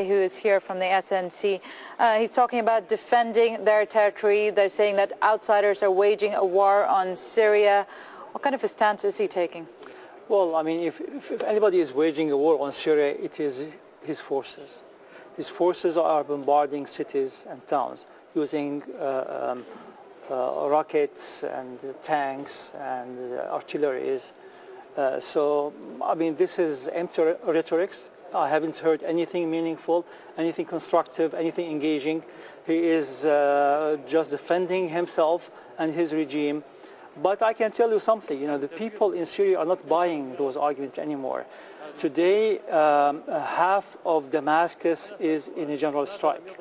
Who is here from the SNC. He's talking about defending their territory. They're saying that outsiders are waging a war on Syria. What kind of a stance is he taking? Well, I mean, if anybody is waging a war on Syria, it is his forces. His forces are bombarding cities and towns using rockets and tanks and artilleries. So, I mean, this is empty rhetoric. I haven't heard anything meaningful, anything constructive, anything engaging. He is just defending himself and his regime. But I can tell you something, the people in Syria are not buying those arguments anymore. Today, half of Damascus is in a general strike.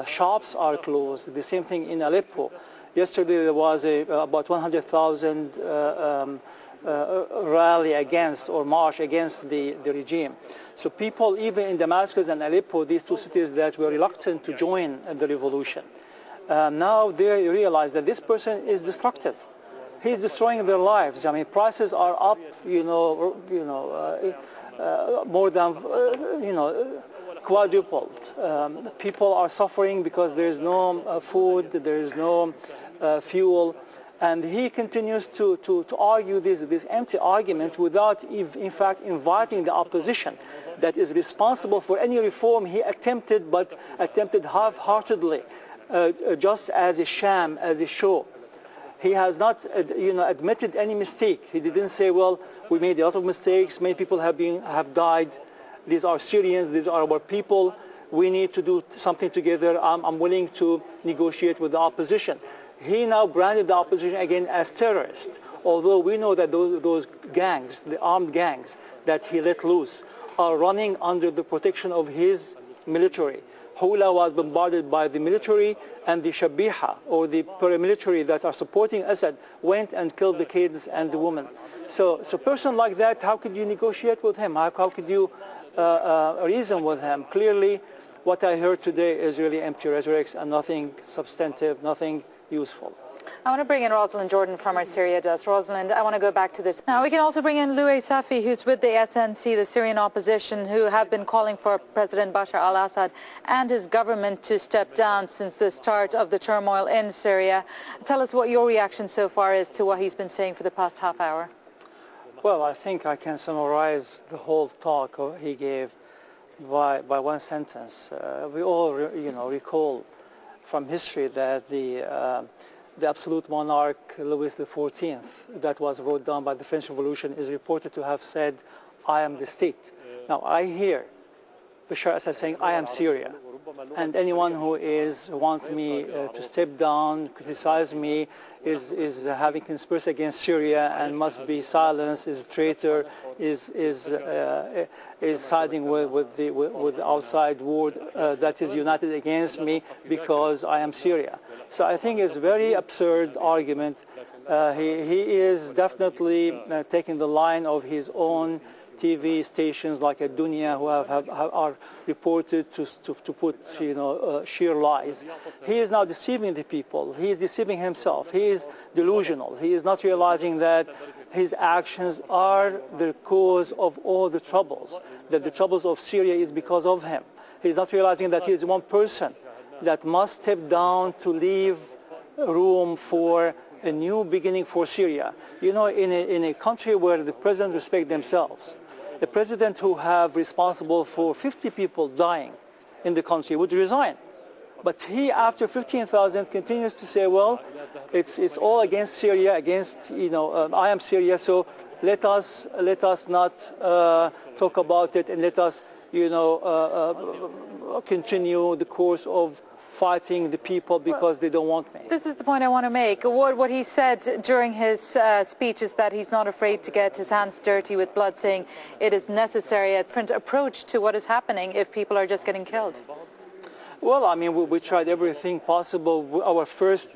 Shops are closed. The same thing in Aleppo. Yesterday there was about 100,000 rally against or march against the regime. So people even in Damascus and Aleppo, these two cities that were reluctant to join the revolution, now they realize that this person is destructive. He's destroying their lives. I mean, prices are up, more than, quadrupled. People are suffering because there is no food, there is no fuel. And he continues to argue this empty argument without, in fact, inviting the opposition that is responsible for any reform he attempted, but attempted half-heartedly, just as a sham, as a show. He has not, admitted any mistake. He didn't say, well, we made a lot of mistakes, many people have died. These are Syrians, these are our people. We need to do something together. I'm willing to negotiate with the opposition. He now branded the opposition again as terrorists, although we know that those gangs, the armed gangs that he let loose, are running under the protection of his military. Hula was bombarded by the military, and the Shabiha, or the paramilitary that are supporting Assad, went and killed the kids and the women. So a person like that, how could you negotiate with him? How could you reason with him? Clearly, what I heard today is really empty rhetoric and nothing substantive, nothing useful. I want to bring in Rosalind Jordan from our Syria desk. Rosalind, I want to go back to this. Now, we can also bring in Louay Safi, who's with the SNC, the Syrian opposition, who have been calling for President Bashar al-Assad and his government to step down since the start of the turmoil in Syria. Tell us what your reaction so far is to what he's been saying for the past half hour. Well, I think I can summarize the whole talk he gave by one sentence. We all, recall from history that the absolute monarch Louis XIV, that was wrote down by the French Revolution, is reported to have said, "I am the state." Now I hear Bashar Assad saying, "I am Syria," and anyone who wants me to step down, criticize me, is having conspiracy against Syria and must be silenced, is a traitor, is siding with the outside world that is united against me because I am Syria. So I think it's a very absurd argument. He is definitely taking the line of his own TV stations like Dunya, who are reported to put sheer lies. He is now deceiving the people. He is deceiving himself. He is delusional. He is not realizing that his actions are the cause of all the troubles, that the troubles of Syria is because of him. He is not realizing that he is one person that must step down to leave room for a new beginning for Syria. In a country where the president respects themselves, the president who have responsible for 50 people dying in the country would resign. But he, after 15,000, continues to say, well, it's all against Syria, against, I am Syria, so let us not talk about it, and let us, continue the course of fighting the people because they don't want me. This is the point I want to make. What he said during his speech is that he's not afraid to get his hands dirty with blood, saying it is necessary, a different approach to what is happening if people are just getting killed. Well, I mean, we tried everything possible. Our first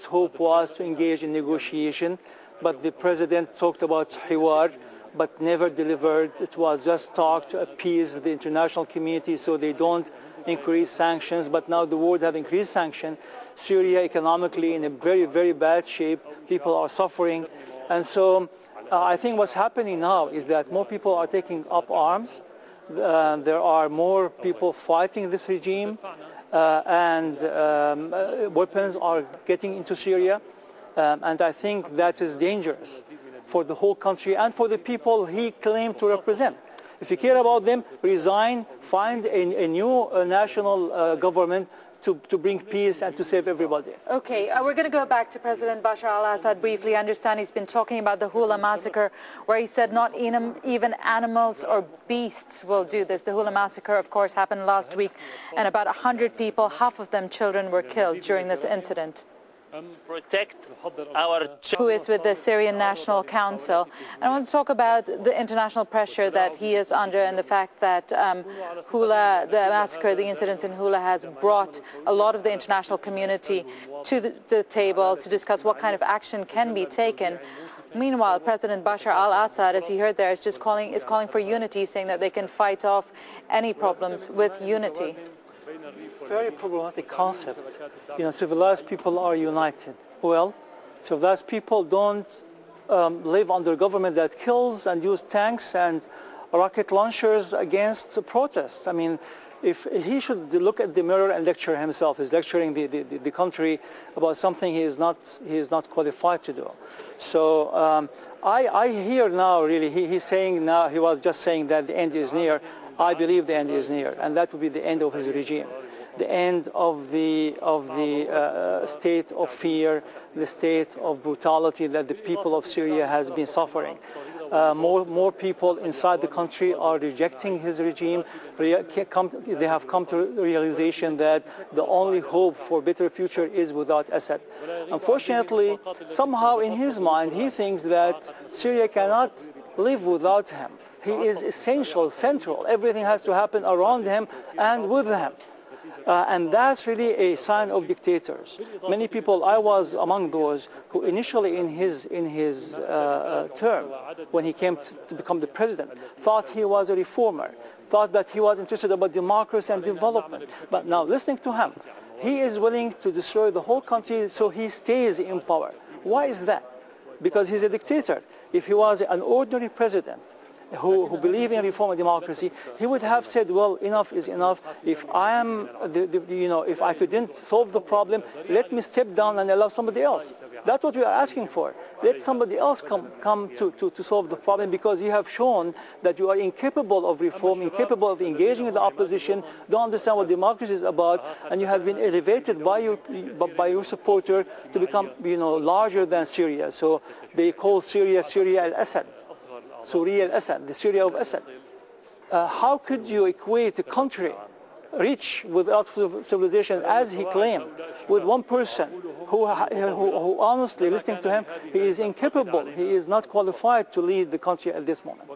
hope was to engage in negotiation, but the president talked about hiwar, but never delivered. It was just talk to appease the international community so they don't increase sanctions, but now the world have increased sanctions. Syria economically in a very, very bad shape. People are suffering. And so I think what's happening now is that more people are taking up arms. There are more people fighting this regime, and weapons are getting into Syria, and I think that is dangerous for the whole country and for the people he claimed to represent. If you care about them, resign, find a new national government to bring peace and to save everybody. Okay, we're going to go back to President Bashar al-Assad briefly. I understand he's been talking about the Hula massacre, where he said not even animals or beasts will do this. The Hula massacre, of course, happened last week, and about 100 people, half of them children, were killed during this incident. Protect our Who is with the Syrian National Council. I want to talk about the international pressure that he is under and the fact that Hula, the massacre, the incidents in Hula has brought a lot of the international community to the table to discuss what kind of action can be taken. Meanwhile, President Bashar al-Assad, as you heard there, is calling for unity, saying that they can fight off any problems with unity. Very problematic concept. Civilized people are united. Well, civilized people don't live under a government that kills and use tanks and rocket launchers against protests. I mean, if he should look at the mirror and lecture himself. He's lecturing the country about something he is not qualified to do. So I hear now, really, he's saying now, he was just saying that the end is near. I believe the end is near, and that would be the end of his regime, the end of the state of fear, the state of brutality that the people of Syria has been suffering. More people inside the country are rejecting his regime. They have come to the realization that the only hope for a better future is without Assad. Unfortunately, somehow in his mind, he thinks that Syria cannot live without him. He is essential, central. Everything has to happen around him and with him. And that's really a sign of dictators. Many people, I was among those who initially in his term, when he came to become the president, thought he was a reformer, thought that he was interested about democracy and development. But now listening to him, he is willing to destroy the whole country so he stays in power. Why is that? Because he's a dictator. If he was an ordinary president, who believe in reform and democracy, he would have said, well, enough is enough. If I am, if I couldn't solve the problem, let me step down and allow somebody else. That's what we are asking for. Let somebody else come to solve the problem, because you have shown that you are incapable of reform, incapable of engaging with the opposition, don't understand what democracy is about, and you have been elevated by your supporter to become, larger than Syria. So they call Syria al-Assad. Syria al-Assad, the Syria of Assad. How could you equate a country rich without civilization, as he claimed, with one person who honestly, listening to him, he is incapable, he is not qualified to lead the country at this moment.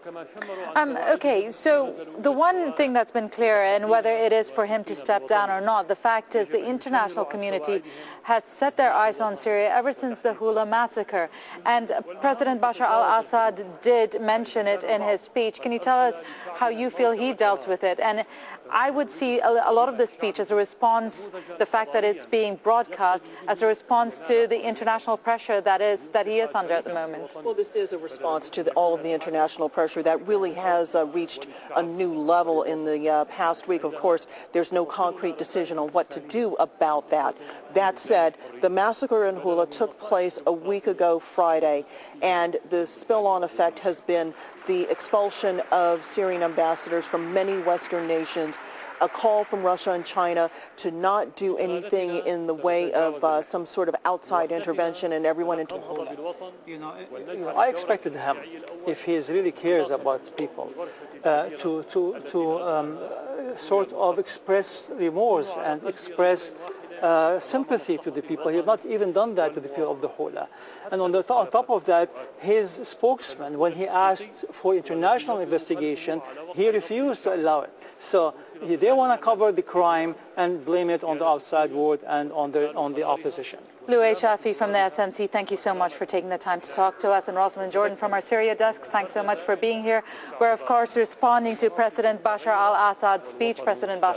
Okay, so the one thing that's been clear, and whether it is for him to step down or not, the fact is the international community has set their eyes on Syria ever since the Hula massacre. And President Bashar al-Assad did mention it in his speech. Can you tell us how you feel he dealt with it? And I would see a lot of the speech as a response, the fact that it's being broadcast, as a response to the international pressure that he is under at the moment. Well, this is a response to all of the international pressure that really has reached a new level in the past week. Of course, there's no concrete decision on what to do about that. That said, the massacre in Hula took place a week ago Friday, and the spill-on effect has been the expulsion of Syrian ambassadors from many Western nations, a call from Russia and China to not do anything in the way of some sort of outside intervention, and everyone into Hula. I expected him, if he really cares about people, to sort of express remorse and express sympathy to the people. He has not even done that to the people of the Hula. And on top of that, his spokesman, when he asked for international investigation, he refused to allow it. So they want to cover the crime and blame it on the outside world and on the opposition. Louay Safi from the SNC, thank you so much for taking the time to talk to us. And Rosalind Jordan from our Syria desk, thanks so much for being here. We're, of course, responding to President Bashar al-Assad's speech. President Bashar